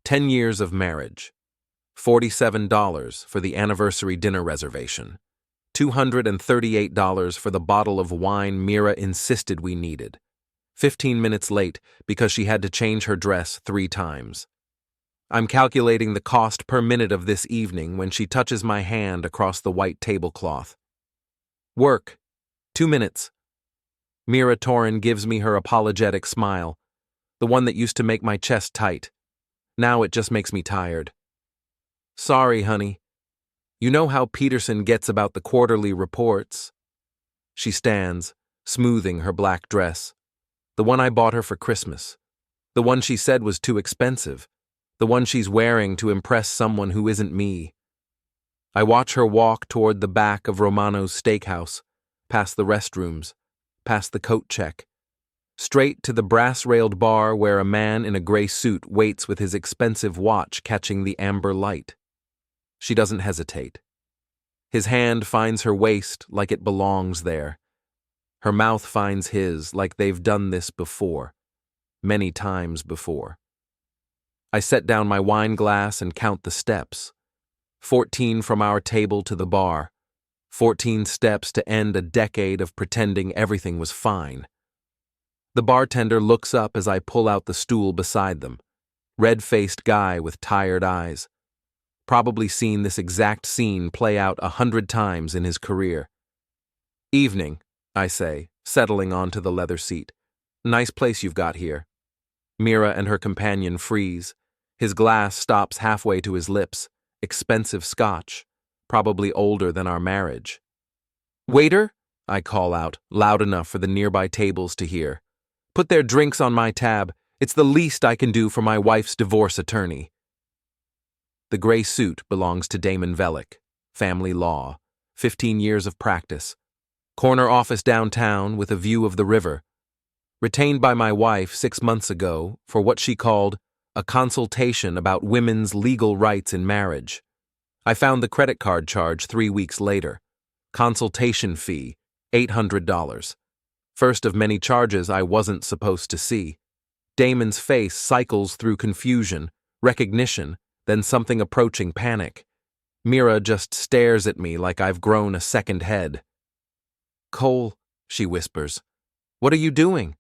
10 years of marriage. $47 for the anniversary dinner reservation. $238 for the bottle of wine Mira insisted we needed. 15 minutes late because she had to change her dress 3 times. I'm calculating the cost per minute of this evening when she touches my hand across the white tablecloth. Work. 2 minutes. Mira Torin gives me her apologetic smile, the one that used to make my chest tight. Now it just makes me tired. Sorry, honey. You know how Peterson gets about the quarterly reports. She stands, smoothing her black dress. The one I bought her for Christmas. The one she said was too expensive. The one she's wearing to impress someone who isn't me. I watch her walk toward the back of Romano's Steakhouse, past the restrooms, past the coat check, straight to the brass-railed bar where a man in a gray suit waits with his expensive watch catching the amber light. She doesn't hesitate. His hand finds her waist like it belongs there. Her mouth finds his like they've done this before, many times before. I set down my wine glass and count the steps. 14 from our table to the bar. 14 steps to end a decade of pretending everything was fine. The bartender looks up as I pull out the stool beside them. Red-faced guy with tired eyes. Probably seen this exact scene play out 100 times in his career. Evening, I say, settling onto the leather seat. Nice place you've got here. Mira and her companion freeze. His glass stops halfway to his lips. Expensive scotch, probably older than our marriage. Waiter, I call out, loud enough for the nearby tables to hear. Put their drinks on my tab. It's the least I can do for my wife's divorce attorney. The gray suit belongs to Damon Vellick, family law, 15 years of practice. Corner office downtown with a view of the river. Retained by my wife 6 months ago for what she called a consultation about women's legal rights in marriage. I found the credit card charge 3 weeks later. Consultation fee, $800. First of many charges I wasn't supposed to see. Damon's face cycles through confusion, recognition, then something approaching panic. Mira just stares at me like I've grown a second head. Cole, she whispers, what are you doing?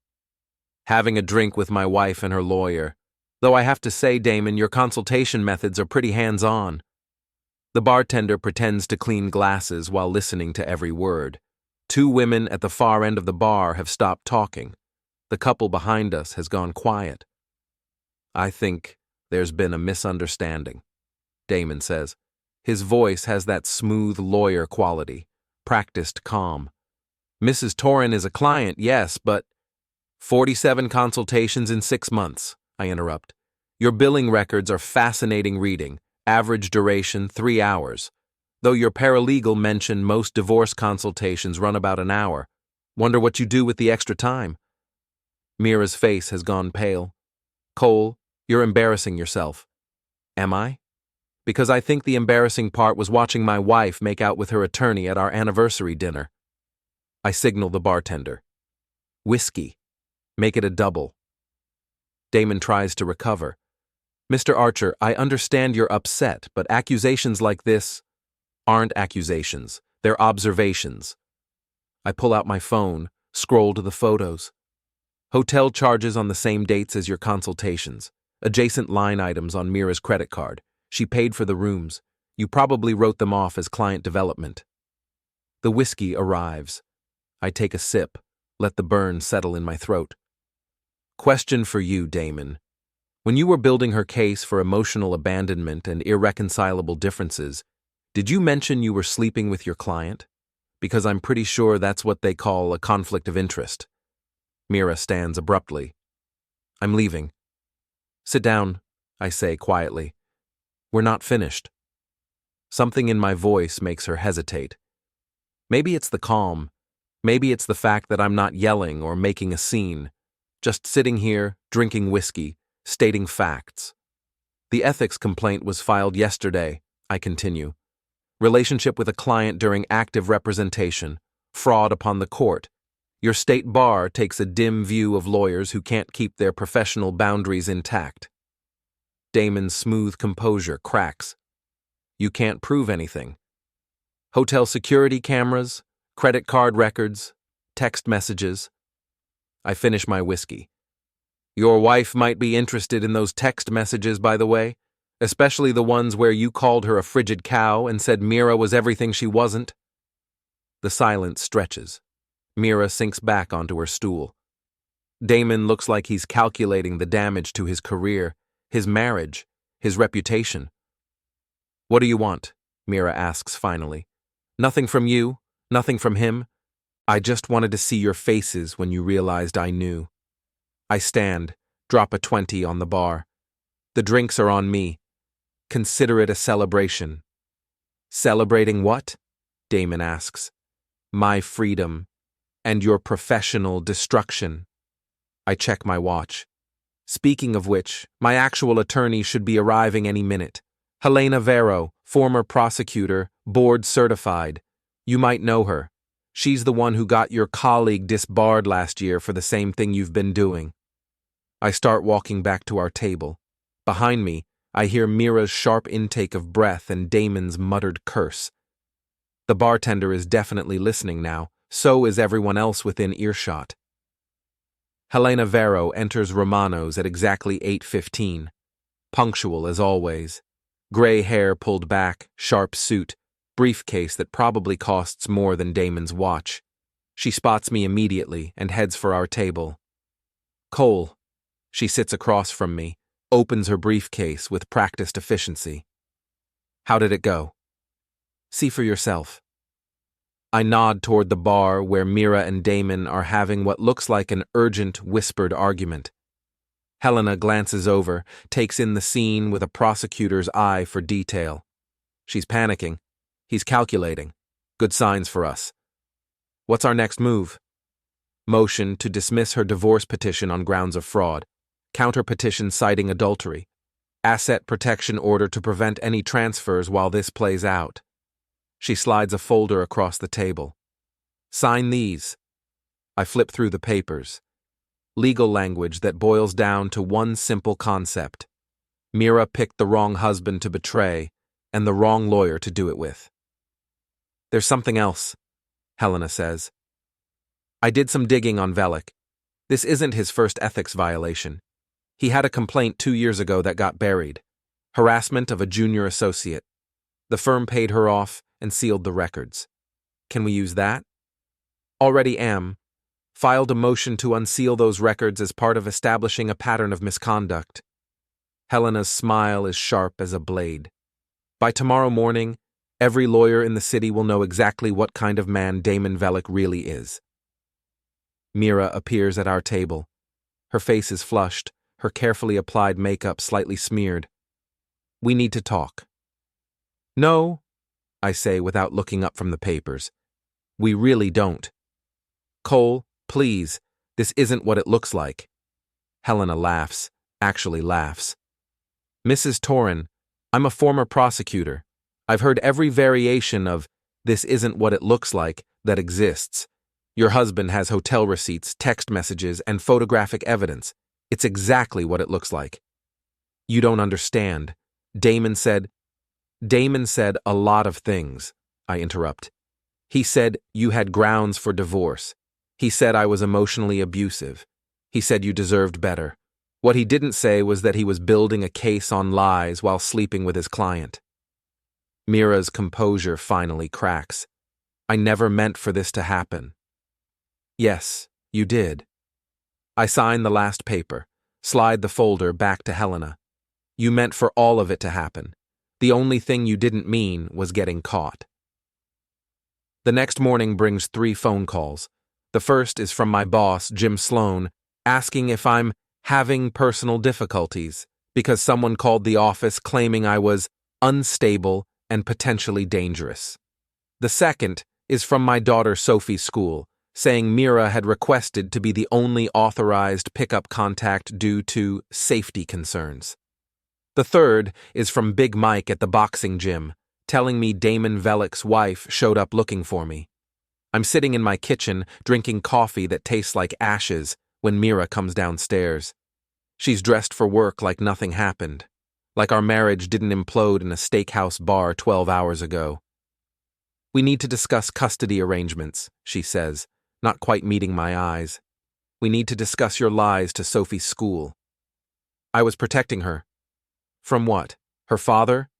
Having a drink with my wife and her lawyer. Though I have to say, Damon, your consultation methods are pretty hands-on. The bartender pretends to clean glasses while listening to every word. 2 women at the far end of the bar have stopped talking. The couple behind us has gone quiet. I think there's been a misunderstanding, Damon says. His voice has that smooth lawyer quality, practiced calm. Mrs. Torin is a client, yes, but 47 consultations in 6 months, I interrupt. Your billing records are fascinating reading, average duration 3 hours. Though your paralegal mentioned most divorce consultations run about an hour. Wonder what you do with the extra time. Mira's face has gone pale. Cole, you're embarrassing yourself. Am I? Because I think the embarrassing part was watching my wife make out with her attorney at our anniversary dinner. I signal the bartender. Whiskey. Make it a double. Damon tries to recover. Mr. Archer, I understand you're upset, but accusations like this aren't accusations. They're observations. I pull out my phone, scroll to the photos. Hotel charges on the same dates as your consultations. Adjacent line items on Mira's credit card. She paid for the rooms. You probably wrote them off as client development. The whiskey arrives. I take a sip, let the burn settle in my throat. Question for you, Damon. When you were building her case for emotional abandonment and irreconcilable differences, did you mention you were sleeping with your client? Because I'm pretty sure that's what they call a conflict of interest. Mira stands abruptly. I'm leaving. Sit down, I say quietly. We're not finished. Something in my voice makes her hesitate. Maybe it's the calm. Maybe it's the fact that I'm not yelling or making a scene. Just sitting here, drinking whiskey, stating facts. The ethics complaint was filed yesterday, I continue. Relationship with a client during active representation. Fraud upon the court. Your state bar takes a dim view of lawyers who can't keep their professional boundaries intact. Damon's smooth composure cracks. You can't prove anything. Hotel security cameras, credit card records, text messages. I finish my whiskey. Your wife might be interested in those text messages, by the way, especially the ones where you called her a frigid cow and said Mira was everything she wasn't. The silence stretches. Mira sinks back onto her stool. Damon looks like he's calculating the damage to his career, his marriage, his reputation. What do you want? Mira asks finally. Nothing from you, nothing from him. I just wanted to see your faces when you realized I knew. I stand, drop a 20 on the bar. The drinks are on me. Consider it a celebration. Celebrating what? Damon asks. My freedom and your professional destruction. I check my watch. Speaking of which, my actual attorney should be arriving any minute. Helena Varrow, former prosecutor, board certified. You might know her. She's the one who got your colleague disbarred last year for the same thing you've been doing. I start walking back to our table. Behind me, I hear Mira's sharp intake of breath and Damon's muttered curse. The bartender is definitely listening now, so is everyone else within earshot. Helena Varrow enters Romano's at exactly 8:15. Punctual as always. Gray hair pulled back, sharp suit, briefcase that probably costs more than Damon's watch. She spots me immediately and heads for our table. Cole. She sits across from me, opens her briefcase with practiced efficiency. How did it go? See for yourself. I nod toward the bar where Mira and Damon are having what looks like an urgent, whispered argument. Helena glances over, takes in the scene with a prosecutor's eye for detail. She's panicking. He's calculating. Good signs for us. What's our next move? Motion to dismiss her divorce petition on grounds of fraud. Counter petition citing adultery. Asset protection order to prevent any transfers while this plays out. She slides a folder across the table. Sign these. I flip through the papers. Legal language that boils down to one simple concept. Mira picked the wrong husband to betray and the wrong lawyer to do it with. There's something else, Helena says. I did some digging on Vellick. This isn't his first ethics violation. He had a complaint 2 years ago that got buried. Harassment of a junior associate. The firm paid her off and sealed the records. Can we use that? Already am. Filed a motion to unseal those records as part of establishing a pattern of misconduct. Helena's smile is sharp as a blade. By tomorrow morning, every lawyer in the city will know exactly what kind of man Damon Vellick really is. Mira appears at our table. Her face is flushed, her carefully applied makeup slightly smeared. We need to talk. No, I say without looking up from the papers. We really don't. Cole, please, this isn't what it looks like. Helena laughs, actually laughs. Mrs. Torrin, I'm a former prosecutor. I've heard every variation of this isn't what it looks like that exists. Your husband has hotel receipts, text messages, and photographic evidence. It's exactly what it looks like. You don't understand. Damon said a lot of things, I interrupt. He said you had grounds for divorce. He said I was emotionally abusive. He said you deserved better. What he didn't say was that he was building a case on lies while sleeping with his client. Mira's composure finally cracks. I never meant for this to happen. Yes, you did. I sign the last paper, slide the folder back to Helena. You meant for all of it to happen. The only thing you didn't mean was getting caught. The next morning brings 3 phone calls. The first is from my boss, Jim Sloan, asking if I'm having personal difficulties because someone called the office claiming I was unstable and potentially dangerous. The second is from my daughter Sophie's school, saying Mira had requested to be the only authorized pickup contact due to safety concerns. The third is from Big Mike at the boxing gym, telling me Damon Vellick's wife showed up looking for me. I'm sitting in my kitchen, drinking coffee that tastes like ashes, when Mira comes downstairs. She's dressed for work like nothing happened. Like our marriage didn't implode in a steakhouse bar 12 hours ago. We need to discuss custody arrangements, she says, not quite meeting my eyes. We need to discuss your lies to Sophie's school. I was protecting her. From what? Her father?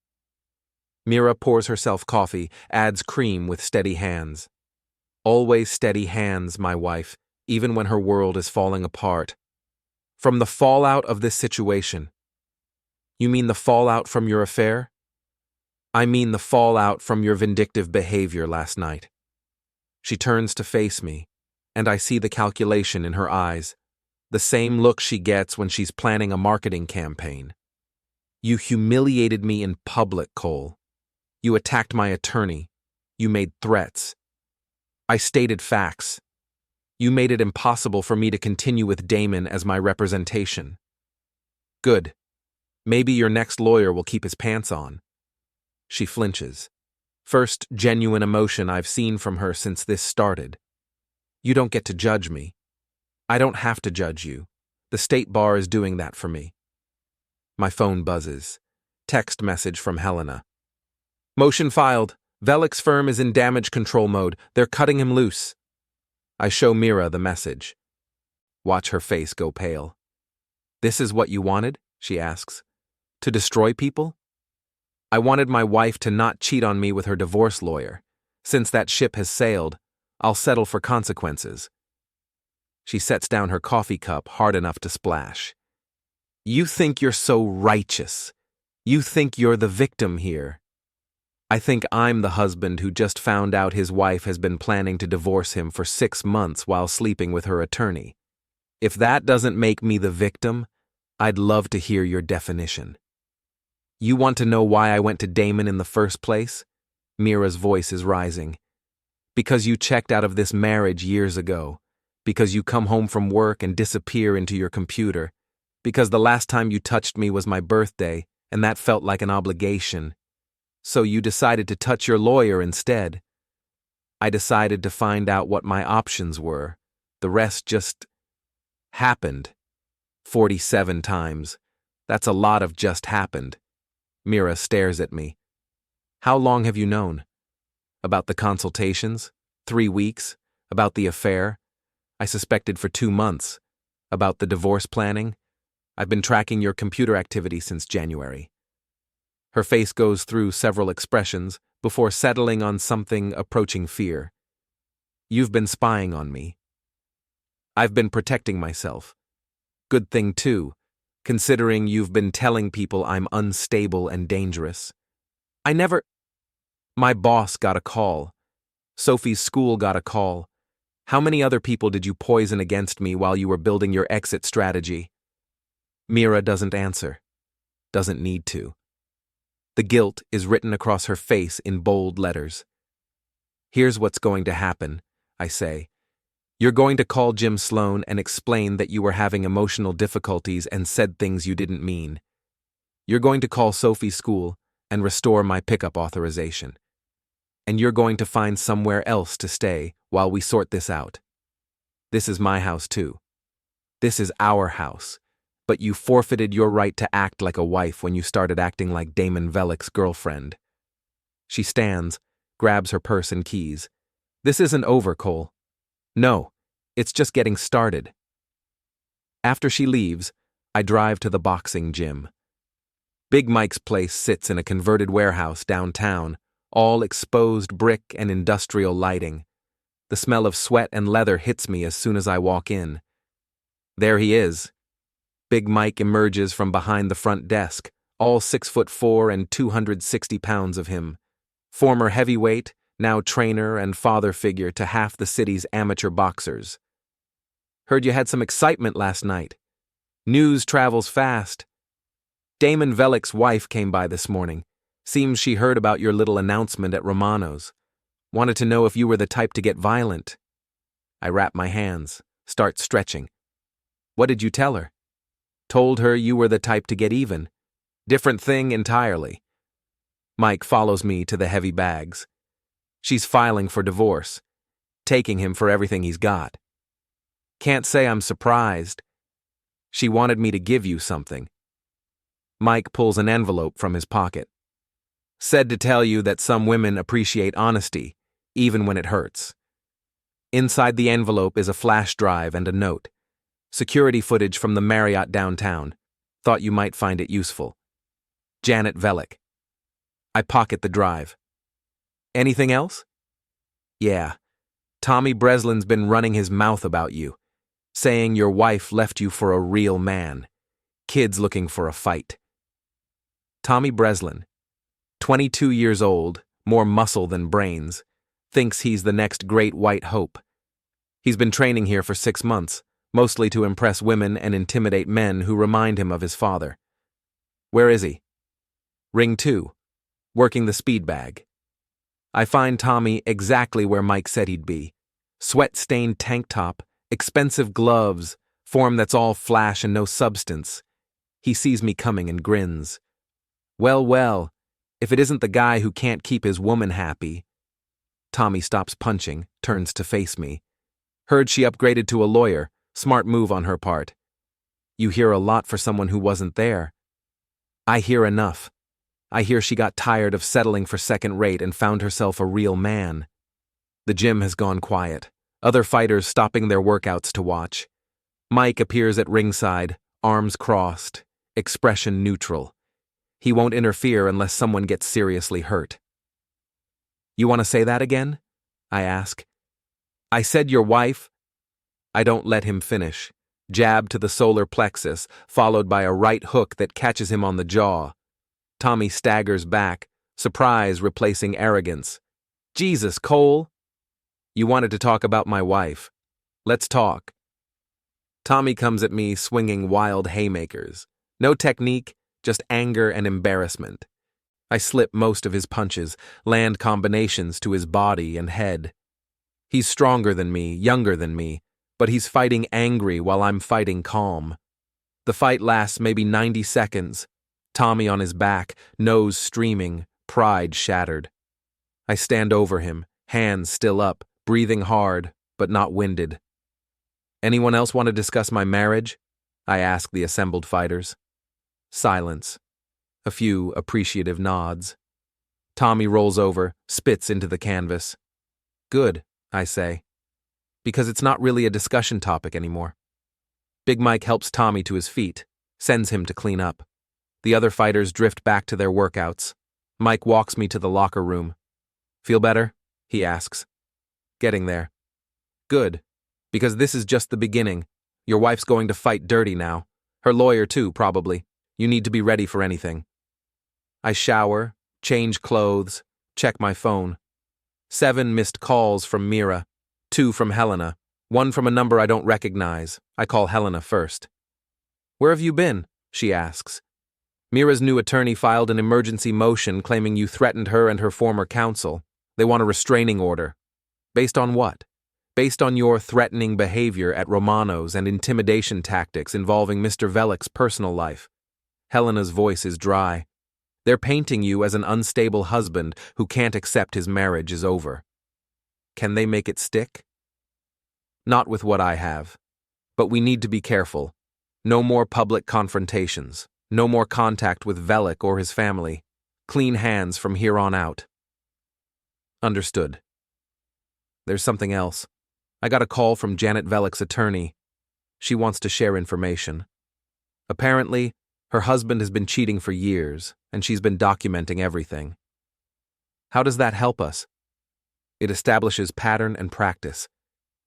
Mira pours herself coffee, adds cream with steady hands. Always steady hands, my wife, even when her world is falling apart. From the fallout of this situation. You mean the fallout from your affair? I mean the fallout from your vindictive behavior last night. She turns to face me, and I see the calculation in her eyes, the same look she gets when she's planning a marketing campaign. You humiliated me in public, Cole. You attacked my attorney. You made threats. I stated facts. You made it impossible for me to continue with Damon as my representation. Good. Maybe your next lawyer will keep his pants on. She flinches. First genuine emotion I've seen from her since this started. You don't get to judge me. I don't have to judge you. The state bar is doing that for me. My phone buzzes. Text message from Helena. Motion filed. Vellick's firm is in damage control mode. They're cutting him loose. I show Mira the message. Watch her face go pale. This is what you wanted? She asks. To destroy people? I wanted my wife to not cheat on me with her divorce lawyer. Since that ship has sailed, I'll settle for consequences. She sets down her coffee cup hard enough to splash. You think you're so righteous. You think you're the victim here. I think I'm the husband who just found out his wife has been planning to divorce him for 6 months while sleeping with her attorney. If that doesn't make me the victim, I'd love to hear your definition. You want to know why I went to Damon in the first place? Mira's voice is rising. Because you checked out of this marriage years ago. Because you come home from work and disappear into your computer. Because the last time you touched me was my birthday, and that felt like an obligation. So you decided to touch your lawyer instead. I decided to find out what my options were. The rest just happened. 47 times. That's a lot of just happened. Mira stares at me. How long have you known? About the consultations? 3 weeks? About the affair? I suspected for 2 months. About the divorce planning? I've been tracking your computer activity since January. Her face goes through several expressions before settling on something approaching fear. You've been spying on me. I've been protecting myself. Good thing, too, considering you've been telling people I'm unstable and dangerous. My boss got a call. Sophie's school got a call. How many other people did you poison against me while you were building your exit strategy? Mira doesn't answer. Doesn't need to. The guilt is written across her face in bold letters. Here's what's going to happen, I say. You're going to call Jim Sloan and explain that you were having emotional difficulties and said things you didn't mean. You're going to call Sophie's school and restore my pickup authorization. And you're going to find somewhere else to stay while we sort this out. This is my house too. This is our house. But you forfeited your right to act like a wife when you started acting like Damon Vellick's girlfriend. She stands, grabs her purse and keys. This isn't over, Cole. No, it's just getting started. After she leaves, I drive to the boxing gym. Big Mike's place sits in a converted warehouse downtown, all exposed brick and industrial lighting. The smell of sweat and leather hits me as soon as I walk in. There he is. Big Mike emerges from behind the front desk, all 6'4" and 260 pounds of him. Former heavyweight, now trainer and father figure to half the city's amateur boxers. Heard you had some excitement last night. News travels fast. Damon Vellick's wife came by this morning. Seems she heard about your little announcement at Romano's. Wanted to know if you were the type to get violent. I wrap my hands, start stretching. What did you tell her? Told her you were the type to get even. Different thing entirely. Mike follows me to the heavy bags. She's filing for divorce, taking him for everything he's got. Can't say I'm surprised. She wanted me to give you something. Mike pulls an envelope from his pocket. Said to tell you that some women appreciate honesty, even when it hurts. Inside the envelope is a flash drive and a note. Security footage from the Marriott downtown. Thought you might find it useful. Janet Vellick. I pocket the drive. Anything else? Yeah. Tommy Breslin's been running his mouth about you, saying your wife left you for a real man. Kids looking for a fight. Tommy Breslin, 22 years old, more muscle than brains, thinks he's the next great white hope. He's been training here for 6 months, mostly to impress women and intimidate men who remind him of his father. Where is he? Ring 2. Working the speed bag. I find Tommy exactly where Mike said he'd be. Sweat-stained tank top, expensive gloves, form that's all flash and no substance. He sees me coming and grins. Well, if it isn't the guy who can't keep his woman happy. Tommy stops punching, turns to face me. Heard she upgraded to a lawyer. Smart move on her part. You hear a lot for someone who wasn't there. I hear enough. I hear she got tired of settling for second rate and found herself a real man. The gym has gone quiet. Other fighters stopping their workouts to watch. Mike appears at ringside, arms crossed, expression neutral. He won't interfere unless someone gets seriously hurt. You want to say that again? I ask. I said your wife. I don't let him finish. Jab to the solar plexus, followed by a right hook that catches him on the jaw. Tommy staggers back, surprise replacing arrogance. Jesus, Cole! You wanted to talk about my wife. Let's talk. Tommy comes at me swinging wild haymakers. No technique, just anger and embarrassment. I slip most of his punches, land combinations to his body and head. He's stronger than me, younger than me, but he's fighting angry while I'm fighting calm. The fight lasts maybe 90 seconds. Tommy on his back, nose streaming, pride shattered. I stand over him, hands still up, breathing hard, but not winded. Anyone else want to discuss my marriage? I ask the assembled fighters. Silence. A few appreciative nods. Tommy rolls over, spits into the canvas. Good, I say, because it's not really a discussion topic anymore. Big Mike helps Tommy to his feet, sends him to clean up. The other fighters drift back to their workouts. Mike walks me to the locker room. Feel better? He asks. Getting there. Good, because this is just the beginning. Your wife's going to fight dirty now. Her lawyer too, probably. You need to be ready for anything. I shower, change clothes, check my phone. 7 missed calls from Mira, 2 from Helena, 1 from a number I don't recognize. I call Helena first. Where have you been? She asks. Mira's new attorney filed an emergency motion claiming you threatened her and her former counsel. They want a restraining order. Based on what? Based on your threatening behavior at Romano's and intimidation tactics involving Mr. Vellick's personal life. Helena's voice is dry. They're painting you as an unstable husband who can't accept his marriage is over. Can they make it stick? Not with what I have. But we need to be careful. No more public confrontations. No more contact with Vellick or his family. Clean hands from here on out. Understood. There's something else. I got a call from Janet Vellick's attorney. She wants to share information. Apparently, her husband has been cheating for years, and she's been documenting everything. How does that help us? It establishes pattern and practice.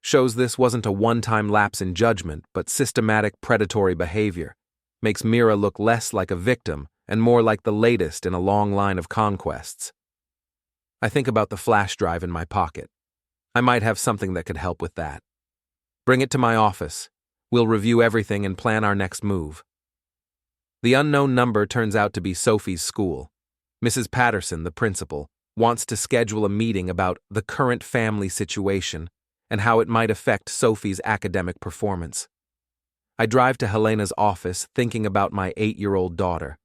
Shows this wasn't a one-time lapse in judgment, but systematic predatory behavior. Makes Mira look less like a victim and more like the latest in a long line of conquests. I think about the flash drive in my pocket. I might have something that could help with that. Bring it to my office. We'll review everything and plan our next move. The unknown number turns out to be Sophie's school. Mrs. Patterson, the principal, wants to schedule a meeting about the current family situation and how it might affect Sophie's academic performance. I drive to Helena's office thinking about my 8-year-old daughter.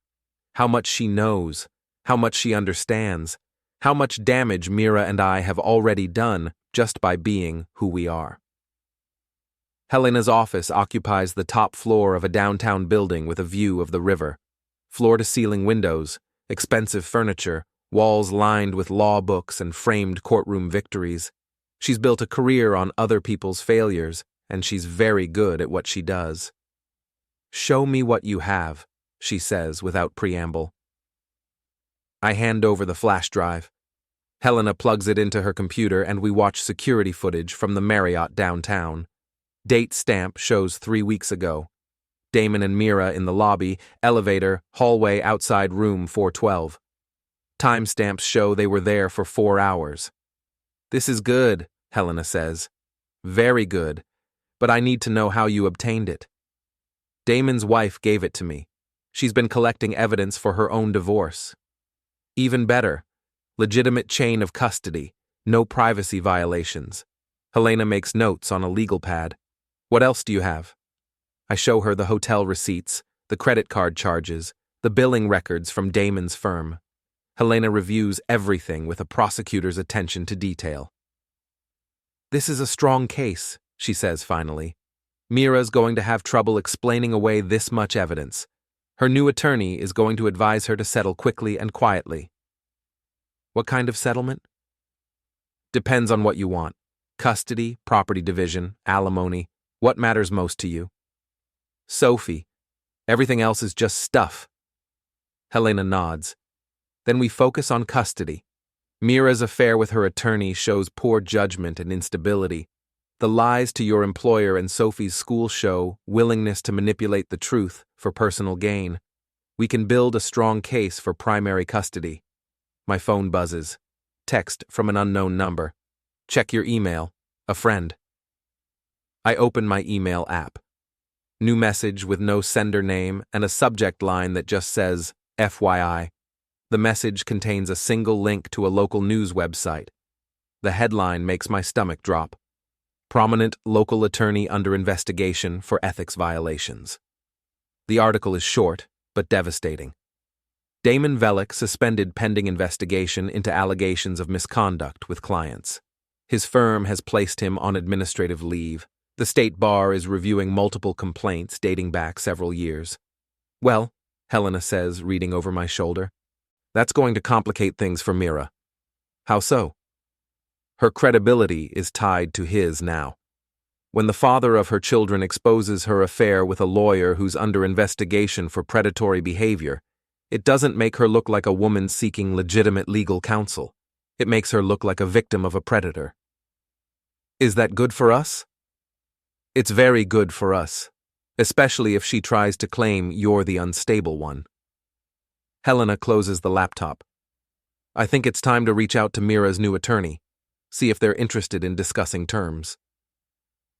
How much she knows, how much she understands, how much damage Mira and I have already done just by being who we are. Helena's office occupies the top floor of a downtown building with a view of the river. floor-to-ceiling windows, expensive furniture, walls lined with law books and framed courtroom victories. She's built a career on other people's failures, and she's very good at what she does. "Show me what you have," she says without preamble. I hand over the flash drive. Helena plugs it into her computer and we watch security footage from the Marriott downtown. Date stamp shows 3 weeks ago. Damon and Mira in the lobby, elevator, hallway outside room 412. Timestamps show they were there for 4 hours. "This is good," Helena says. "Very good, but I need to know how you obtained it." "Damon's wife gave it to me. She's been collecting evidence for her own divorce." "Even better. Legitimate chain of custody, no privacy violations." Helena makes notes on a legal pad. "What else do you have?" I show her the hotel receipts, the credit card charges, the billing records from Damon's firm. Helena reviews everything with a prosecutor's attention to detail. "This is a strong case," she says finally. "Mira's going to have trouble explaining away this much evidence. Her new attorney is going to advise her to settle quickly and quietly." "What kind of settlement?" "Depends on what you want. Custody, property division, alimony. What matters most to you?" "Sophie. Everything else is just stuff." Helena nods. "Then we focus on custody. Mira's affair with her attorney shows poor judgment and instability. The lies to your employer and Sophie's school show willingness to manipulate the truth for personal gain. We can build a strong case for primary custody." My phone buzzes. Text from an unknown number. "Check your email. A friend." I open my email app. New message with no sender name and a subject line that just says, "FYI." The message contains a single link to a local news website. The headline makes my stomach drop. "Prominent local attorney under investigation for ethics violations." The article is short, but devastating. Damon Vellick suspended pending investigation into allegations of misconduct with clients. His firm has placed him on administrative leave. The state bar is reviewing multiple complaints dating back several years. "Well," Helena says, reading over my shoulder, "that's going to complicate things for Mira." "How so?" "Her credibility is tied to his now. When the father of her children exposes her affair with a lawyer who's under investigation for predatory behavior, it doesn't make her look like a woman seeking legitimate legal counsel. It makes her look like a victim of a predator." "Is that good for us?" "It's very good for us, especially if she tries to claim you're the unstable one." Helena closes the laptop. "I think it's time to reach out to Mira's new attorney, see if they're interested in discussing terms."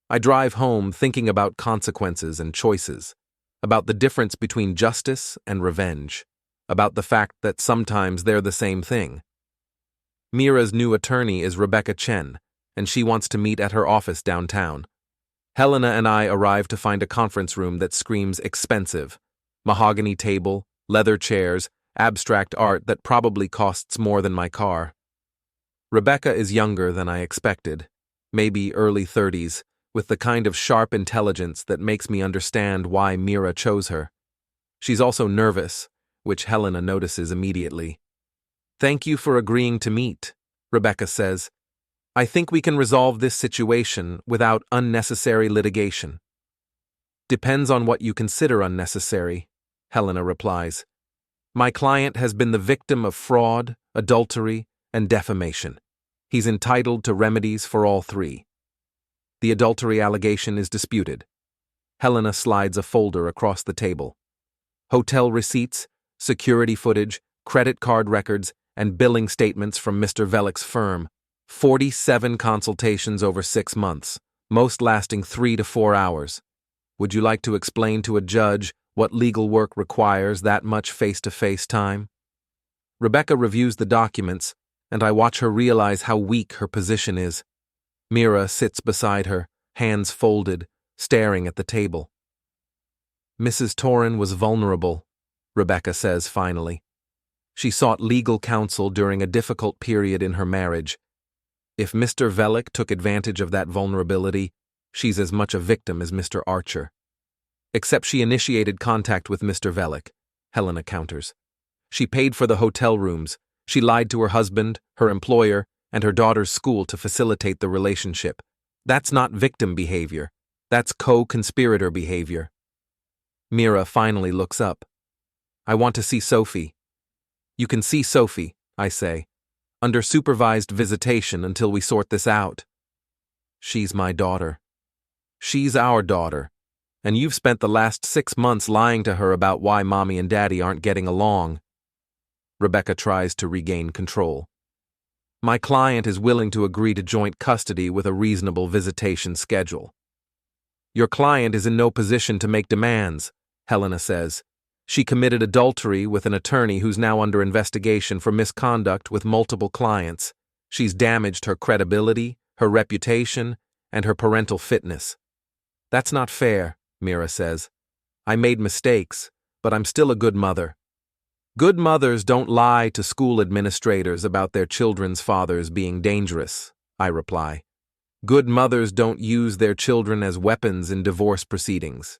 I drive home thinking about consequences and choices, about the difference between justice and revenge, about the fact that sometimes they're the same thing. Mira's new attorney is Rebecca Chen, and she wants to meet at her office downtown. Helena and I arrive to find a conference room that screams expensive. Mahogany table, leather chairs, abstract art that probably costs more than my car. Rebecca is younger than I expected, maybe early 30s, with the kind of sharp intelligence that makes me understand why Mira chose her. She's also nervous, which Helena notices immediately. "Thank you for agreeing to meet," Rebecca says. "I think we can resolve this situation without unnecessary litigation." "Depends on what you consider unnecessary," Helena replies. "My client has been the victim of fraud, adultery, and defamation. He's entitled to remedies for all three." The adultery allegation is disputed. Helena slides a folder across the table. Hotel receipts, security footage, credit card records, and billing statements from Mr. Vellick's firm. 47 consultations over 6 months, most lasting 3 to 4 hours. Would you like to explain to a judge what legal work requires that much face-to-face time? Rebecca reviews the documents, and I watch her realize how weak her position is. Mira sits beside her, hands folded, staring at the table. "Mrs. Torrin was vulnerable," Rebecca says finally. "She sought legal counsel during a difficult period in her marriage. If Mr. Vellick took advantage of that vulnerability, she's as much a victim as Mr. Archer. Except she initiated contact with Mr. Vellick," Helena counters. She paid for the hotel rooms. She lied to her husband, her employer, and her daughter's school to facilitate the relationship. That's not victim behavior. That's co-conspirator behavior. Mira finally looks up. I want to see Sophie. You can see Sophie, I say, under supervised visitation until we sort this out. She's my daughter. She's our daughter. And you've spent the last 6 months lying to her about why Mommy and Daddy aren't getting along. Rebecca tries to regain control. My client is willing to agree to joint custody with a reasonable visitation schedule. Your client is in no position to make demands, Helena says. She committed adultery with an attorney who's now under investigation for misconduct with multiple clients. She's damaged her credibility, her reputation, and her parental fitness. That's not fair, Mira says. I made mistakes, but I'm still a good mother. Good mothers don't lie to school administrators about their children's fathers being dangerous, I reply. Good mothers don't use their children as weapons in divorce proceedings.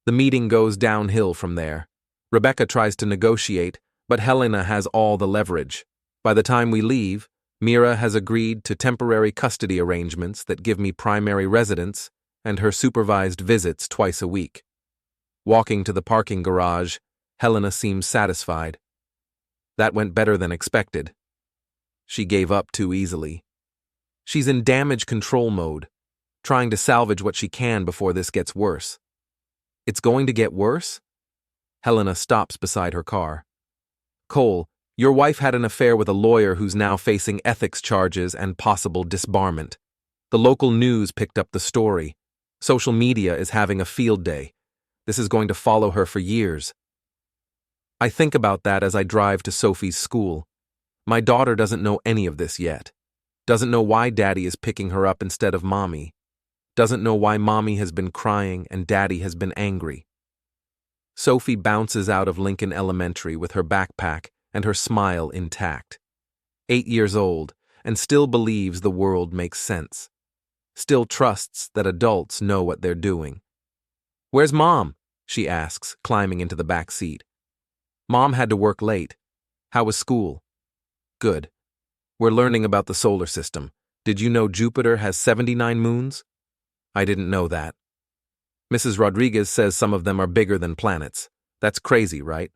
The meeting goes downhill from there. Rebecca tries to negotiate, but Helena has all the leverage. By the time we leave, Mira has agreed to temporary custody arrangements that give me primary residence and her supervised visits twice a week. Walking to the parking garage, Helena seems satisfied. That went better than expected. She gave up too easily. She's in damage control mode, trying to salvage what she can before this gets worse. It's going to get worse? Helena stops beside her car. Cole, your wife had an affair with a lawyer who's now facing ethics charges and possible disbarment. The local news picked up the story. Social media is having a field day. This is going to follow her for years. I think about that as I drive to Sophie's school. My daughter doesn't know any of this yet. Doesn't know why Daddy is picking her up instead of Mommy. Doesn't know why Mommy has been crying and Daddy has been angry. Sophie bounces out of Lincoln Elementary with her backpack and her smile intact. 8 years old, and still believes the world makes sense. Still trusts that adults know what they're doing. Where's Mom? She asks, climbing into the back seat. Mom had to work late. How was school? Good. We're learning about the solar system. Did you know Jupiter has 79 moons? I didn't know that. Mrs. Rodriguez says some of them are bigger than planets. That's crazy, right?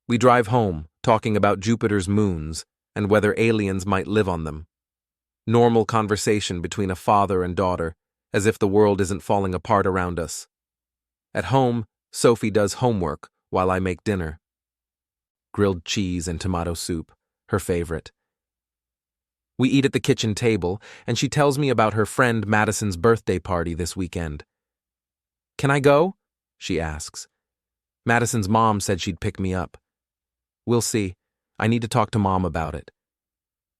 We drive home, talking about Jupiter's moons and whether aliens might live on them. Normal conversation between a father and daughter, as if the world isn't falling apart around us. At home, Sophie does homework while I make dinner. Grilled cheese and tomato soup, her favorite. We eat at the kitchen table, and she tells me about her friend Madison's birthday party this weekend. Can I go? She asks. Madison's mom said she'd pick me up. We'll see. I need to talk to Mom about it.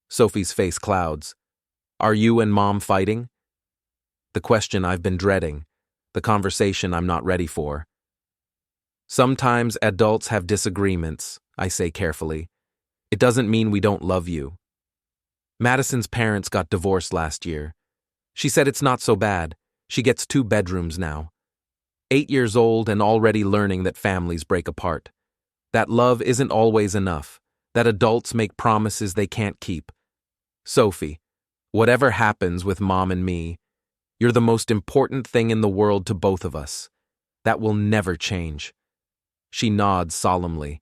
Sophie's face clouds. Are you and Mom fighting? The question I've been dreading. The conversation I'm not ready for. Sometimes adults have disagreements, I say carefully. It doesn't mean we don't love you. Madison's parents got divorced last year. She said it's not so bad. She gets 2 bedrooms now. 8 years old and already learning that families break apart. That love isn't always enough. That adults make promises they can't keep. Sophie, whatever happens with Mom and me, you're the most important thing in the world to both of us. That will never change. She nods solemnly,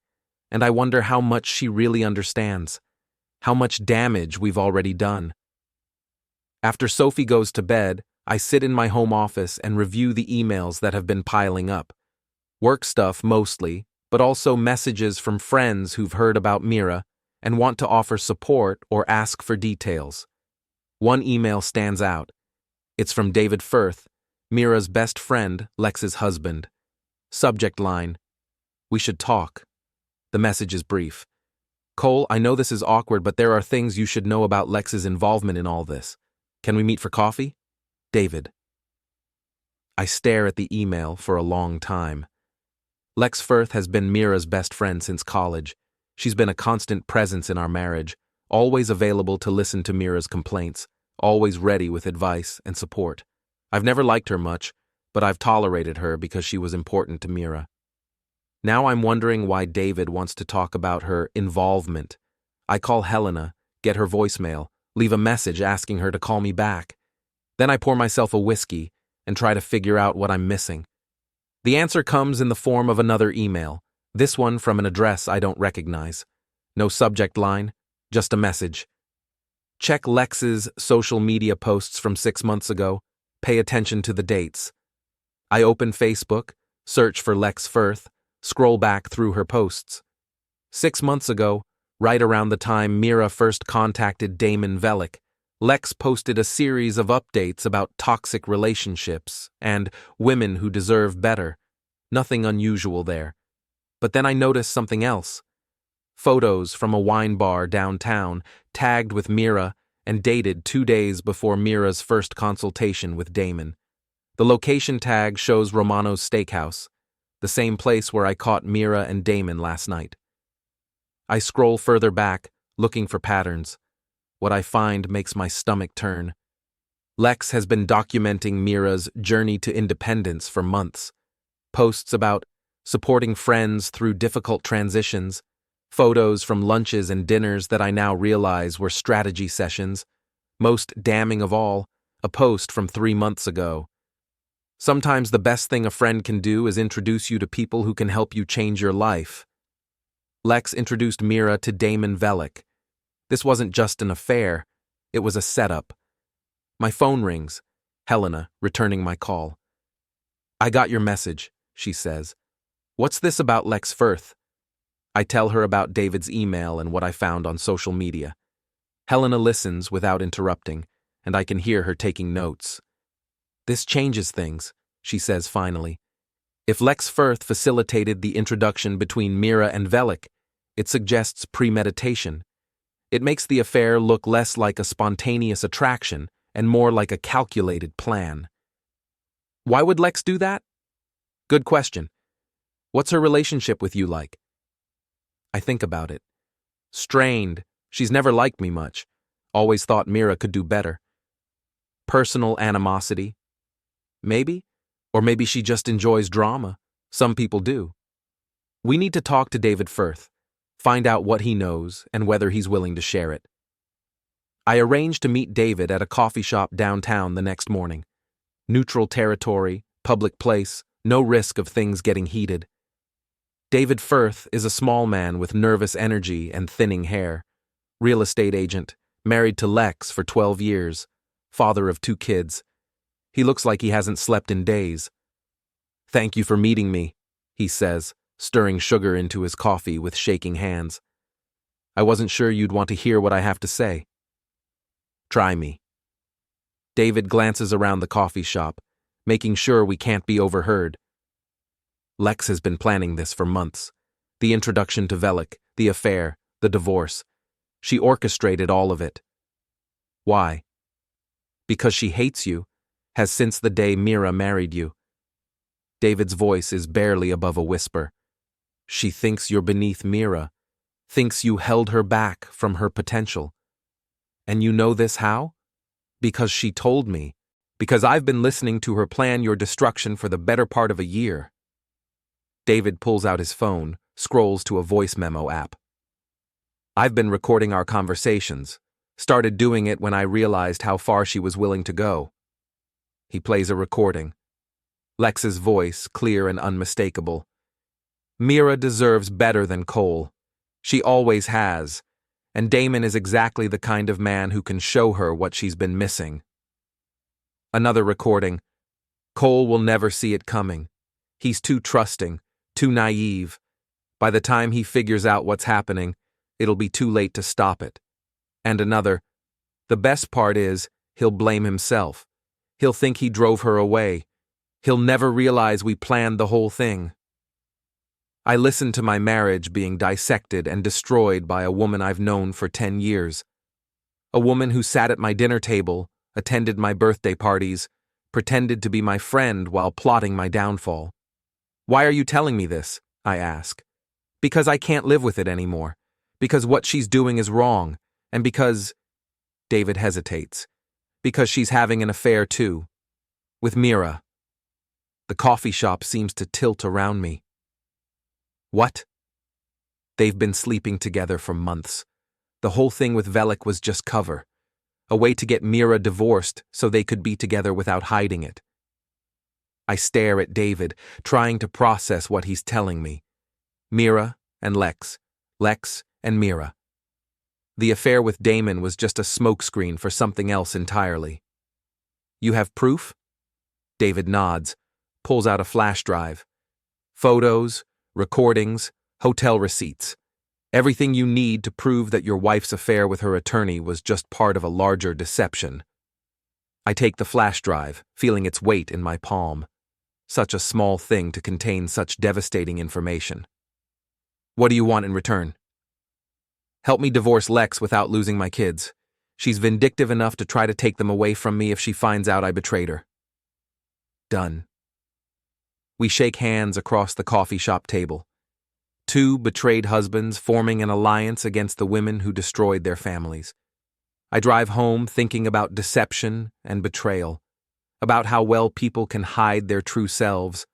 and I wonder how much she really understands. How much damage we've already done. After Sophie goes to bed, I sit in my home office and review the emails that have been piling up. Work stuff mostly, but also messages from friends who've heard about Mira and want to offer support or ask for details. One email stands out. It's from David Firth, Mira's best friend, Lex's husband. Subject line: We should talk. The message is brief. Cole, I know this is awkward, but there are things you should know about Lex's involvement in all this. Can we meet for coffee? David. I stare at the email for a long time. Lex Firth has been Mira's best friend since college. She's been a constant presence in our marriage, always available to listen to Mira's complaints, always ready with advice and support. I've never liked her much, but I've tolerated her because she was important to Mira. Now I'm wondering why David wants to talk about her involvement. I call Helena, get her voicemail, leave a message asking her to call me back. Then I pour myself a whiskey and try to figure out what I'm missing. The answer comes in the form of another email, this one from an address I don't recognize. No subject line, just a message. Check Lex's social media posts from 6 months ago. Pay attention to the dates. I open Facebook, search for Lex Firth, scroll back through her posts. 6 months ago, right around the time Mira first contacted Damon Vellick, Lex posted a series of updates about toxic relationships and women who deserve better. Nothing unusual there. But then I noticed something else. Photos from a wine bar downtown, tagged with Mira and dated 2 days before Mira's first consultation with Damon. The location tag shows Romano's Steakhouse, the same place where I caught Mira and Damon last night. I scroll further back, looking for patterns. What I find makes my stomach turn. Lex has been documenting Mira's journey to independence for months. Posts about supporting friends through difficult transitions, photos from lunches and dinners that I now realize were strategy sessions. Most damning of all, a post from 3 months ago. Sometimes the best thing a friend can do is introduce you to people who can help you change your life. Lex introduced Mira to Damon Vellick. This wasn't just an affair, it was a setup. My phone rings. Helena, returning my call. "I got your message," she says. "What's this about Lex Firth?" I tell her about David's email and what I found on social media. Helena listens without interrupting, and I can hear her taking notes. "This changes things," she says finally. "If Lex Firth facilitated the introduction between Mira and Vellick, it suggests premeditation. It makes the affair look less like a spontaneous attraction and more like a calculated plan." "Why would Lex do that?" "Good question. What's her relationship with you like?" I think about it. Strained. She's never liked me much. Always thought Mira could do better. Personal animosity? Maybe. Or maybe she just enjoys drama. Some people do. We need to talk to David Firth, find out what he knows and whether he's willing to share it. I arranged to meet David at a coffee shop downtown the next morning. Neutral territory, public place, no risk of things getting heated. David Firth is a small man with nervous energy and thinning hair. Real estate agent, married to Lex for 12 years, father of 2 kids. He looks like he hasn't slept in days. "Thank you for meeting me," he says, stirring sugar into his coffee with shaking hands. "I wasn't sure you'd want to hear what I have to say." "Try me." David glances around the coffee shop, making sure we can't be overheard. Lex has been planning this for months. The introduction to Vellick, the affair, the divorce. She orchestrated all of it. Why? Because she hates you, has since the day Mira married you. David's voice is barely above a whisper. She thinks you're beneath Mira, thinks you held her back from her potential. And you know this how? Because she told me. Because I've been listening to her plan your destruction for the better part of a year. David pulls out his phone, scrolls to a voice memo app. I've been recording our conversations. Started doing it when I realized how far she was willing to go. He plays a recording. Lex's voice, clear and unmistakable. Mira deserves better than Cole. She always has. And Damon is exactly the kind of man who can show her what she's been missing. Another recording. Cole will never see it coming. He's too trusting, too naive. By the time he figures out what's happening, it'll be too late to stop it. And another. The best part is, he'll blame himself. He'll think he drove her away. He'll never realize we planned the whole thing. I listened to my marriage being dissected and destroyed by a woman I've known for 10 years. A woman who sat at my dinner table, attended my birthday parties, pretended to be my friend while plotting my downfall. Why are you telling me this? I ask. Because I can't live with it anymore. Because what she's doing is wrong. And because... David hesitates. Because she's having an affair too. With Mira. The coffee shop seems to tilt around me. What? They've been sleeping together for months. The whole thing with Vellick was just cover. A way to get Mira divorced so they could be together without hiding it. I stare at David, trying to process what he's telling me. Mira and Lex. Lex and Mira. The affair with Damon was just a smokescreen for something else entirely. You have proof? David nods, pulls out a flash drive. Photos, recordings, hotel receipts. Everything you need to prove that your wife's affair with her attorney was just part of a larger deception. I take the flash drive, feeling its weight in my palm. Such a small thing to contain such devastating information. What do you want in return? Help me divorce Lex without losing my kids. She's vindictive enough to try to take them away from me if she finds out I betrayed her. Done. We shake hands across the coffee shop table. Two betrayed husbands forming an alliance against the women who destroyed their families. I drive home thinking about deception and betrayal, about how well people can hide their true selves,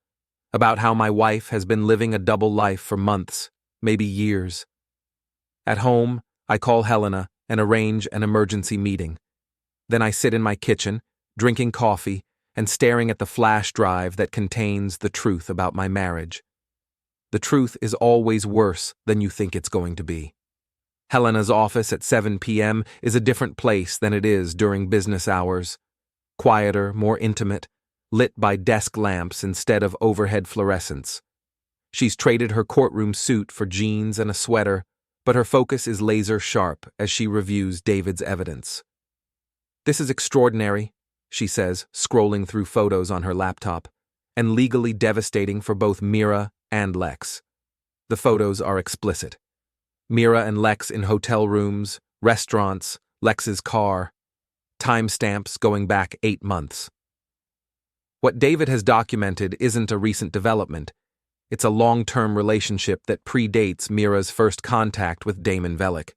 about how my wife has been living a double life for months, maybe years. At home, I call Helena and arrange an emergency meeting. Then I sit in my kitchen, drinking coffee, and staring at the flash drive that contains the truth about my marriage. The truth is always worse than you think it's going to be. Helena's office at 7 p.m. is a different place than it is during business hours. Quieter, more intimate, lit by desk lamps instead of overhead fluorescents. She's traded her courtroom suit for jeans and a sweater, but her focus is laser sharp as she reviews David's evidence. This is extraordinary, she says, scrolling through photos on her laptop, and legally devastating for both Mira and Lex. The photos are explicit. Mira and Lex in hotel rooms, restaurants, Lex's car, timestamps going back 8 months. What David has documented isn't a recent development. It's a long-term relationship that predates Mira's first contact with Damon Vellick.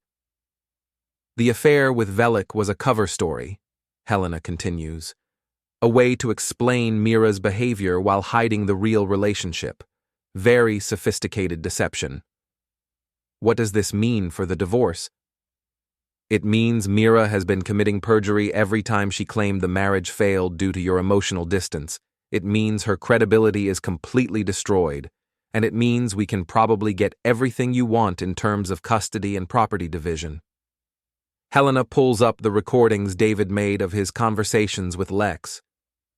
The affair with Vellick was a cover story, Helena continues, a way to explain Mira's behavior while hiding the real relationship. Very sophisticated deception. What does this mean for the divorce? It means Mira has been committing perjury every time she claimed the marriage failed due to your emotional distance. It means her credibility is completely destroyed, and it means we can probably get everything you want in terms of custody and property division. Helena pulls up the recordings David made of his conversations with Lex.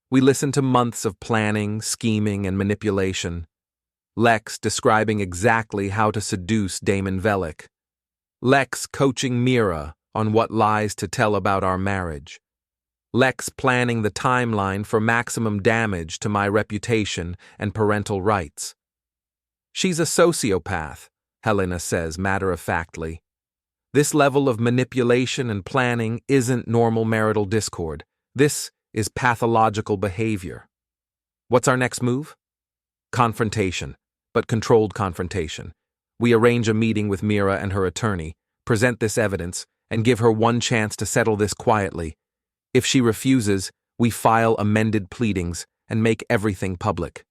We listen to months of planning, scheming, and manipulation. Lex describing exactly how to seduce Damon Vellick. Lex coaching Mira on what lies to tell about our marriage. Lex planning the timeline for maximum damage to my reputation and parental rights. She's a sociopath, Helena says matter-of-factly. This level of manipulation and planning isn't normal marital discord. This is pathological behavior. What's our next move? Confrontation, but controlled confrontation. We arrange a meeting with Mira and her attorney, present this evidence, and give her one chance to settle this quietly. If she refuses, we file amended pleadings and make everything public.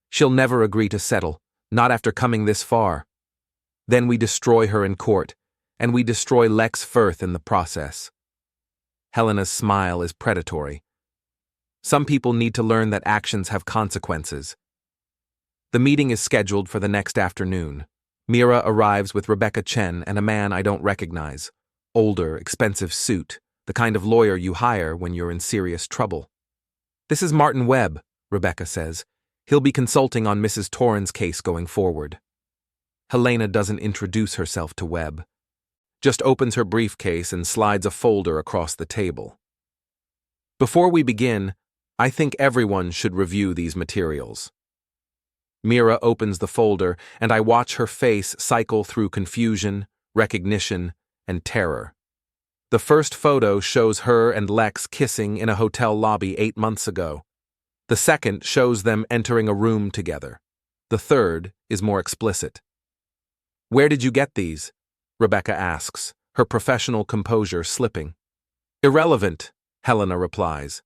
She'll never agree to settle, not after coming this far. Then we destroy her in court, and we destroy Lex Firth in the process. Helena's smile is predatory. Some people need to learn that actions have consequences. The meeting is scheduled for the next afternoon. Mira arrives with Rebecca Chen and a man I don't recognize. Older, expensive suit, the kind of lawyer you hire when you're in serious trouble. This is Martin Webb, Rebecca says. He'll be consulting on Mrs. Torrens' case going forward. Helena doesn't introduce herself to Webb, just opens her briefcase and slides a folder across the table. Before we begin, I think everyone should review these materials. Mira opens the folder, and I watch her face cycle through confusion, recognition, and terror. The first photo shows her and Lex kissing in a hotel lobby 8 months ago. The second shows them entering a room together. The third is more explicit. "Where did you get these?" Rebecca asks, her professional composure slipping. "Irrelevant," Helena replies.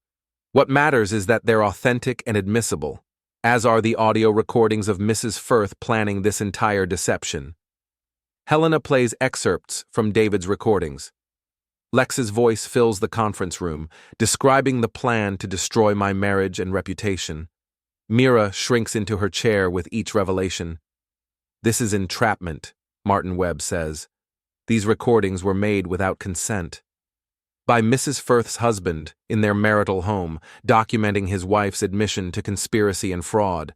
"What matters is that they're authentic and admissible. as are the audio recordings of Mrs. Firth planning this entire deception. Helena plays excerpts from David's recordings. Lex's voice fills the conference room, describing the plan to destroy my marriage and reputation. Mira shrinks into her chair with each revelation. "This is entrapment," Martin Webb says. "These recordings were made without consent. By Mrs. Firth's husband in their marital home, documenting his wife's admission to conspiracy and fraud.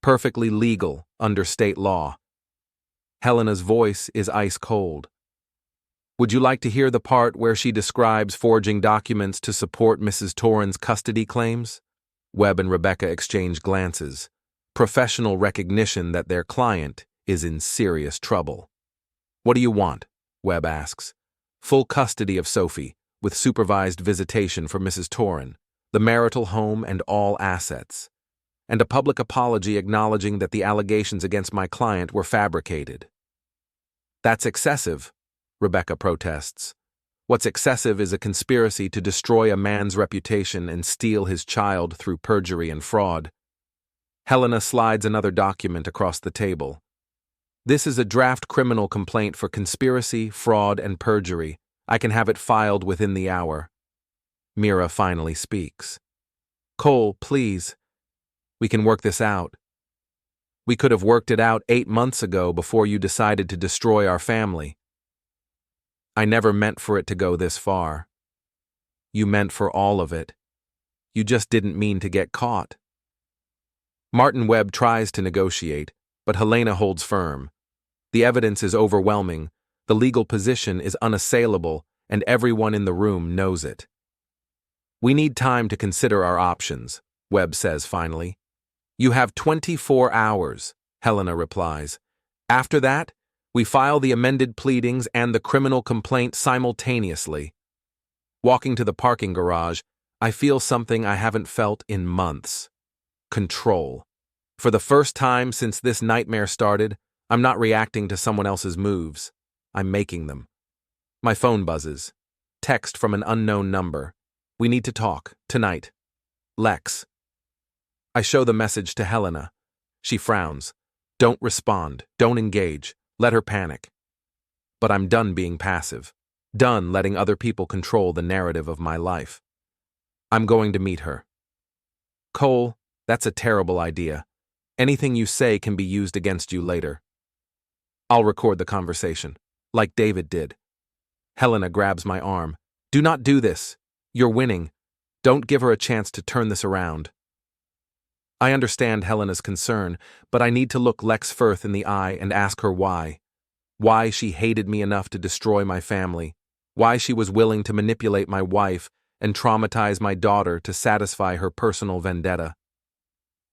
Perfectly legal under state law." Helena's voice is ice cold. "Would you like to hear the part where she describes forging documents to support Mrs. Torrens' custody claims?" Webb and Rebecca exchange glances, professional recognition that their client is in serious trouble. "What do you want?" Webb asks. "Full custody of Sophie, with supervised visitation for Mrs. Torren, the marital home and all assets, and a public apology acknowledging that the allegations against my client were fabricated." "That's excessive," Rebecca protests. "What's excessive is a conspiracy to destroy a man's reputation and steal his child through perjury and fraud." Helena slides another document across the table. "This is a draft criminal complaint for conspiracy, fraud, and perjury. I can have it filed within the hour." Mira finally speaks. "Cole, please. We can work this out. We could have worked it out 8 months ago before you decided to destroy our family. I never meant for it to go this far. You meant for all of it. You just didn't mean to get caught." Martin Webb tries to negotiate, but Helena holds firm. The evidence is overwhelming, the legal position is unassailable, and everyone in the room knows it. "We need time to consider our options," Webb says finally. "You have 24 hours, Helena replies. "After that, we file the amended pleadings and the criminal complaint simultaneously." Walking to the parking garage, I feel something I haven't felt in months. Control. For the first time since this nightmare started, I'm not reacting to someone else's moves. I'm making them. My phone buzzes. Text from an unknown number. "We need to talk, tonight. Lex." I show the message to Helena. She frowns. "Don't respond. Don't engage. Let her panic." But I'm done being passive. Done letting other people control the narrative of my life. I'm going to meet her. "Cole, that's a terrible idea. Anything you say can be used against you later." "I'll record the conversation, like David did." Helena grabs my arm. "Do not do this. You're winning. Don't give her a chance to turn this around." I understand Helena's concern, but I need to look Lex Firth in the eye and ask her why. Why she hated me enough to destroy my family. Why she was willing to manipulate my wife and traumatize my daughter to satisfy her personal vendetta.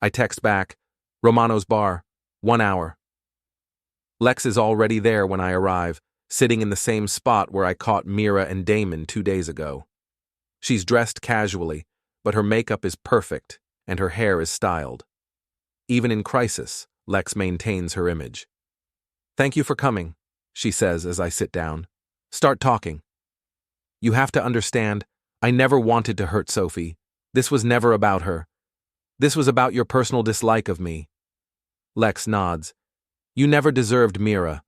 I text back, "Romano's bar, 1 hour." Lex is already there when I arrive, sitting in the same spot where I caught Mira and Damon 2 days ago. She's dressed casually, but her makeup is perfect and her hair is styled. Even in crisis, Lex maintains her image. "Thank you for coming," she says as I sit down. "Start talking." "You have to understand, I never wanted to hurt Sophie. This was never about her. This was about your personal dislike of me." Lex nods. "You never deserved Mira.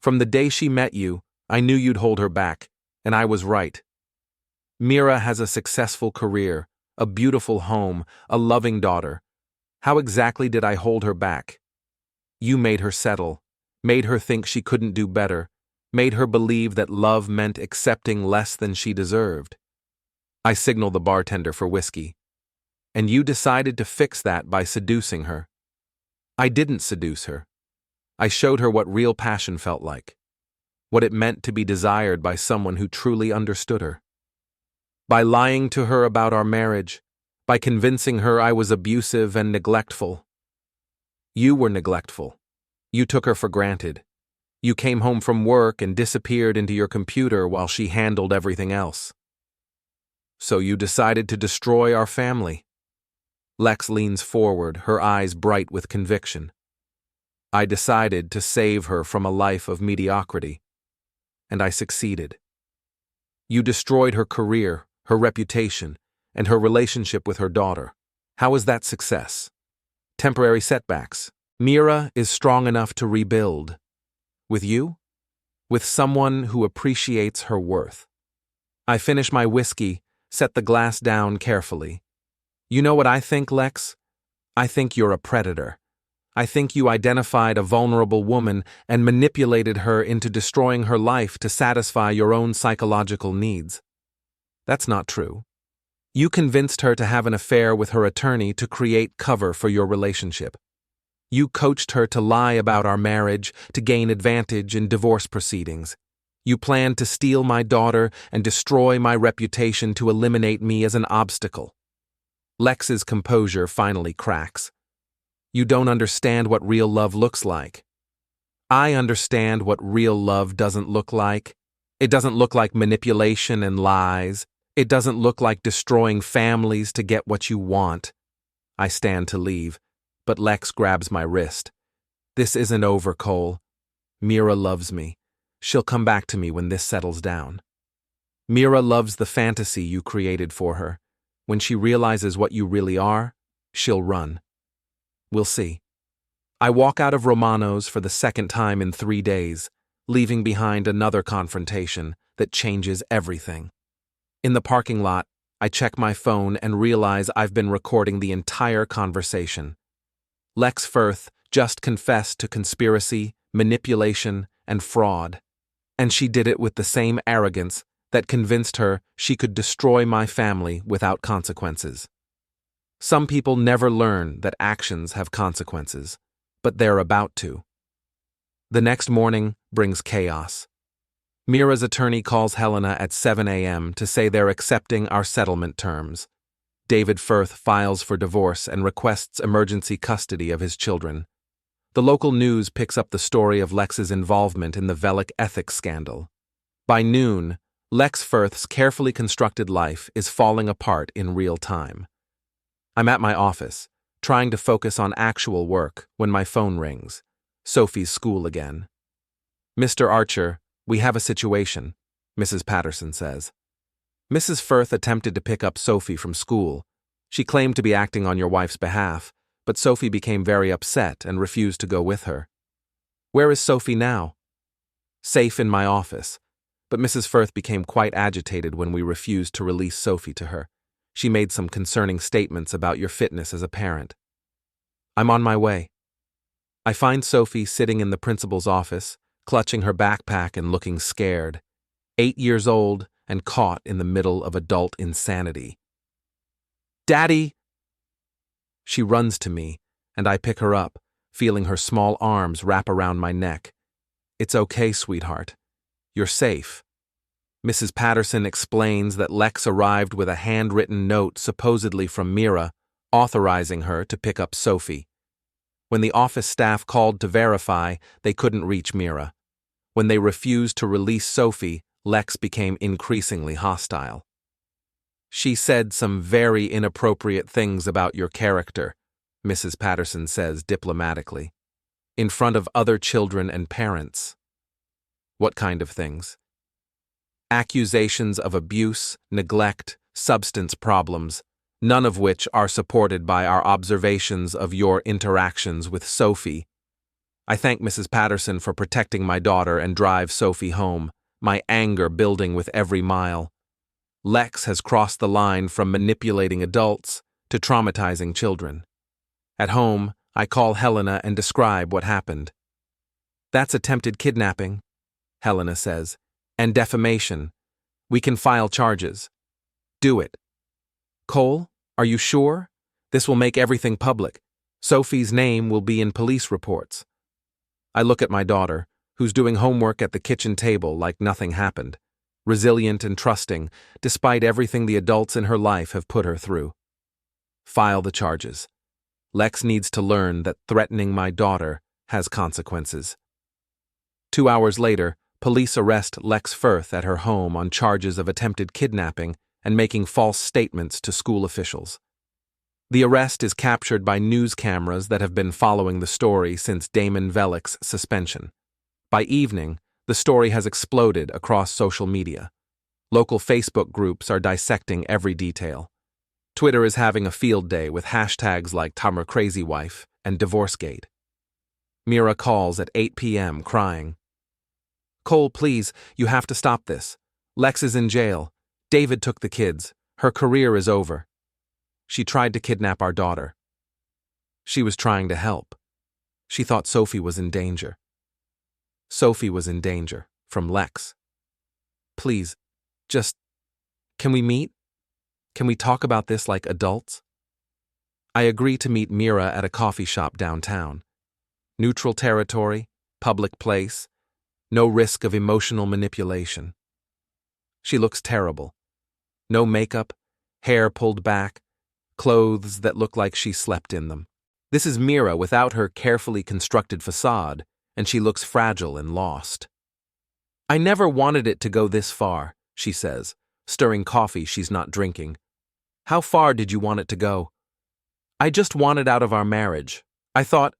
From the day she met you, I knew you'd hold her back, and I was right. Mira has a successful career, a beautiful home, a loving daughter. How exactly did I hold her back? You made her settle, made her think she couldn't do better, made her believe that love meant accepting less than she deserved." I signal the bartender for whiskey. "And you decided to fix that by seducing her." "I didn't seduce her. I showed her what real passion felt like, what it meant to be desired by someone who truly understood her. By lying to her about our marriage, by convincing her I was abusive and neglectful. You were neglectful. You took her for granted. You came home from work and disappeared into your computer while she handled everything else. So you decided to destroy our family." Lex leans forward, her eyes bright with conviction. "I decided to save her from a life of mediocrity. And I succeeded. You destroyed her career, her reputation, and her relationship with her daughter. How is that success? Temporary setbacks. Mira is strong enough to rebuild. With you? With someone who appreciates her worth. I finish my whiskey, set the glass down carefully. You know what I think, Lex? I think you're a predator. I think you identified a vulnerable woman and manipulated her into destroying her life to satisfy your own psychological needs. That's not true. You convinced her to have an affair with her attorney to create cover for your relationship. You coached her to lie about our marriage to gain advantage in divorce proceedings. You planned to steal my daughter and destroy my reputation to eliminate me as an obstacle. Lex's composure finally cracks. You don't understand what real love looks like. I understand what real love doesn't look like. It doesn't look like manipulation and lies. It doesn't look like destroying families to get what you want. I stand to leave, but Lex grabs my wrist. This isn't over, Cole. Mira loves me. She'll come back to me when this settles down. Mira loves the fantasy you created for her. When she realizes what you really are, she'll run. We'll see. I walk out of Romano's for the second time in 3 days, leaving behind another confrontation that changes everything. In the parking lot, I check my phone and realize I've been recording the entire conversation. Lex Firth just confessed to conspiracy, manipulation, and fraud, and she did it with the same arrogance that convinced her she could destroy my family without consequences. Some people never learn that actions have consequences, but they're about to. The next morning brings chaos. Mira's attorney calls Helena at 7 a.m. to say they're accepting our settlement terms. David Firth files for divorce and requests emergency custody of his children. The local news picks up the story of Lex's involvement in the Vellick ethics scandal. By noon, Lex Firth's carefully constructed life is falling apart in real time. I'm at my office, trying to focus on actual work, when my phone rings. Sophie's school again. Mr. Archer, we have a situation, Mrs. Patterson says. Mrs. Firth attempted to pick up Sophie from school. She claimed to be acting on your wife's behalf, but Sophie became very upset and refused to go with her. Where is Sophie now? Safe in my office, but Mrs. Firth became quite agitated when we refused to release Sophie to her. She made some concerning statements about your fitness as a parent. I'm on my way. I find Sophie sitting in the principal's office, clutching her backpack and looking scared. 8 years old and caught in the middle of adult insanity. Daddy! She runs to me, and I pick her up, feeling her small arms wrap around my neck. It's okay, sweetheart. You're safe. Mrs. Patterson explains that Lex arrived with a handwritten note supposedly from Mira, authorizing her to pick up Sophie. When the office staff called to verify, they couldn't reach Mira. When they refused to release Sophie, Lex became increasingly hostile. She said some very inappropriate things about your character, Mrs. Patterson says diplomatically, in front of other children and parents. What kind of things? Accusations of abuse, neglect, substance problems, none of which are supported by our observations of your interactions with Sophie. I thank Mrs. Patterson for protecting my daughter and drive Sophie home, my anger building with every mile. Lex has crossed the line from manipulating adults to traumatizing children. At home, I call Helena and describe what happened. That's attempted kidnapping, Helena says, and defamation. We can file charges. Do it. Cole, are you sure? This will make everything public. Sophie's name will be in police reports. I look at my daughter, who's doing homework at the kitchen table like nothing happened, resilient and trusting, despite everything the adults in her life have put her through. File the charges. Lex needs to learn that threatening my daughter has consequences. 2 hours later, police arrest Lex Firth at her home on charges of attempted kidnapping and making false statements to school officials. The arrest is captured by news cameras that have been following the story since Damon Vellick's suspension. By evening, the story has exploded across social media. Local Facebook groups are dissecting every detail. Twitter is having a field day with hashtags like #TamerCrazyWife and DivorceGate. Mira calls at 8 p.m. crying. Cole, please, you have to stop this. Lex is in jail. David took the kids. Her career is over. She tried to kidnap our daughter. She was trying to help. She thought Sophie was in danger. Sophie was in danger from Lex. Please, can we meet? Can we talk about this like adults? I agree to meet Mira at a coffee shop downtown. Neutral territory, public place, no risk of emotional manipulation. She looks terrible. No makeup, hair pulled back, clothes that look like she slept in them. This is Mira without her carefully constructed facade, and she looks fragile and lost. I never wanted it to go this far, she says, stirring coffee she's not drinking. How far did you want it to go? I just wanted out of our marriage. I thought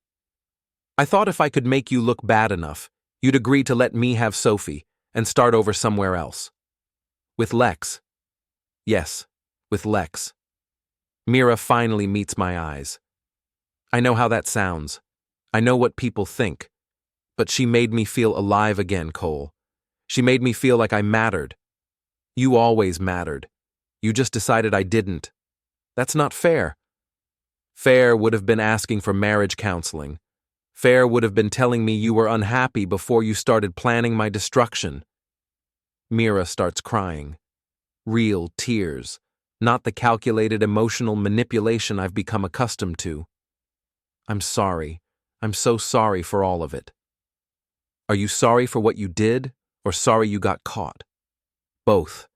if I could make you look bad enough, you'd agree to let me have Sophie and start over somewhere else. With Lex. Yes, with Lex. Mira finally meets my eyes. I know how that sounds. I know what people think. But she made me feel alive again, Cole. She made me feel like I mattered. You always mattered. You just decided I didn't. That's not fair. Fair would have been asking for marriage counseling. Fair would have been telling me you were unhappy before you started planning my destruction. Mira starts crying. Real tears, not the calculated emotional manipulation I've become accustomed to. I'm sorry. I'm so sorry for all of it. Are you sorry for what you did, or sorry you got caught? Both.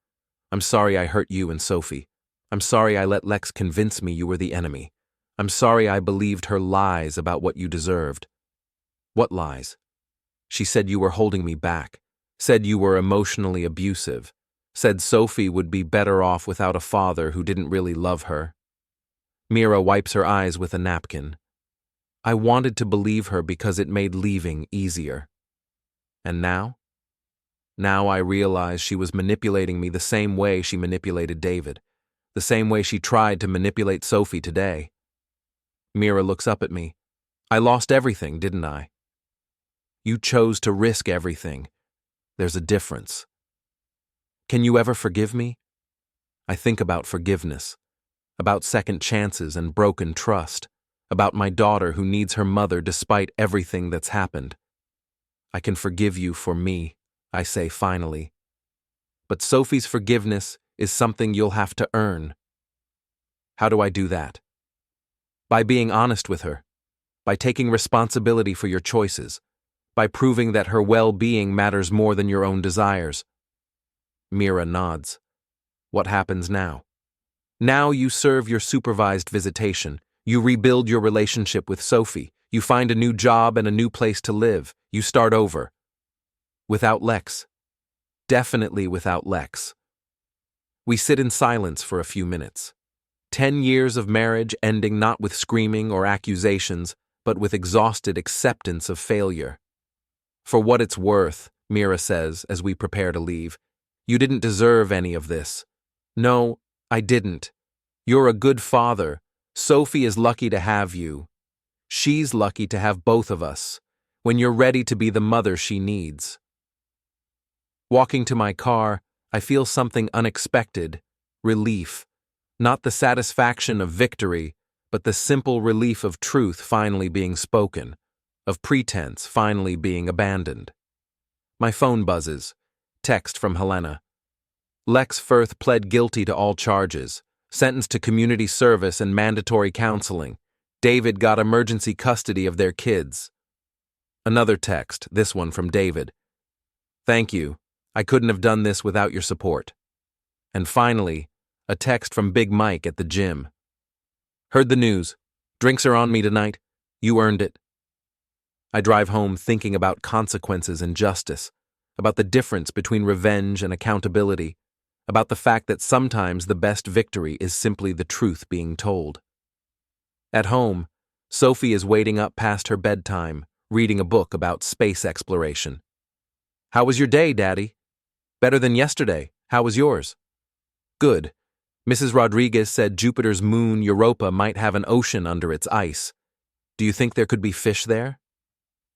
I'm sorry I hurt you and Sophie. I'm sorry I let Lex convince me you were the enemy. I'm sorry I believed her lies about what you deserved. What lies? She said you were holding me back, said you were emotionally abusive, said Sophie would be better off without a father who didn't really love her. Mira wipes her eyes with a napkin. I wanted to believe her because it made leaving easier. And now? Now I realize she was manipulating me the same way she manipulated David, the same way she tried to manipulate Sophie today. Mira looks up at me. I lost everything, didn't I? You chose to risk everything. There's a difference. Can you ever forgive me? I think about forgiveness, about second chances and broken trust, about my daughter who needs her mother despite everything that's happened. I can forgive you for me, I say finally. But Sophie's forgiveness is something you'll have to earn. How do I do that? By being honest with her, by taking responsibility for your choices, by proving that her well-being matters more than your own desires. Mira nods. What happens now? Now you serve your supervised visitation. You rebuild your relationship with Sophie. You find a new job and a new place to live. You start over. Without Lex. Definitely without Lex. We sit in silence for a few minutes. 10 years of marriage ending not with screaming or accusations, but with exhausted acceptance of failure. For what it's worth, Mira says as we prepare to leave, you didn't deserve any of this. No, I didn't. You're a good father. Sophie is lucky to have you. She's lucky to have both of us, when you're ready to be the mother she needs. Walking to my car, I feel something unexpected, relief. Not the satisfaction of victory, but the simple relief of truth finally being spoken, of pretense finally being abandoned. My phone buzzes. Text from Helena. Lex Firth pled guilty to all charges, sentenced to community service and mandatory counseling. David got emergency custody of their kids. Another text, this one from David. Thank you. I couldn't have done this without your support. And finally, a text from Big Mike at the gym. Heard the news. Drinks are on me tonight. You earned it. I drive home thinking about consequences and justice, about the difference between revenge and accountability, about the fact that sometimes the best victory is simply the truth being told. At home, Sophie is waiting up past her bedtime, reading a book about space exploration. How was your day, Daddy? Better than yesterday. How was yours? Good. Mrs. Rodriguez said Jupiter's moon Europa might have an ocean under its ice. Do you think there could be fish there?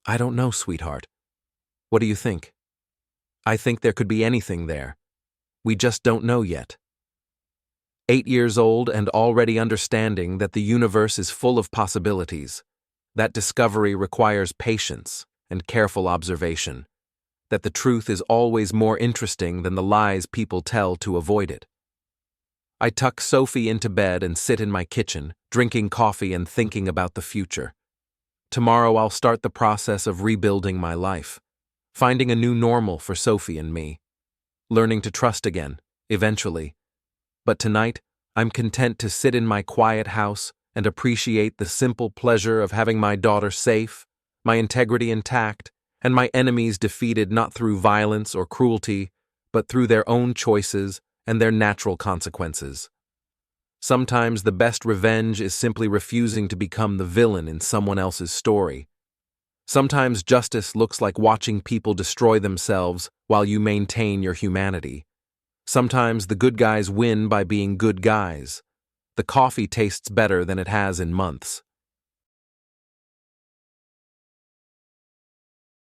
I don't know, sweetheart. What do you think? I think there could be anything there. We just don't know yet. 8 years old and already understanding that the universe is full of possibilities. That discovery requires patience and careful observation. That the truth is always more interesting than the lies people tell to avoid it. I tuck Sophie into bed and sit in my kitchen, drinking coffee and thinking about the future. Tomorrow I'll start the process of rebuilding my life, finding a new normal for Sophie and me, learning to trust again, eventually. But tonight, I'm content to sit in my quiet house and appreciate the simple pleasure of having my daughter safe, my integrity intact, and my enemies defeated not through violence or cruelty, but through their own choices and their natural consequences. Sometimes the best revenge is simply refusing to become the villain in someone else's story. Sometimes justice looks like watching people destroy themselves while you maintain your humanity. Sometimes the good guys win by being good guys. The coffee tastes better than it has in months.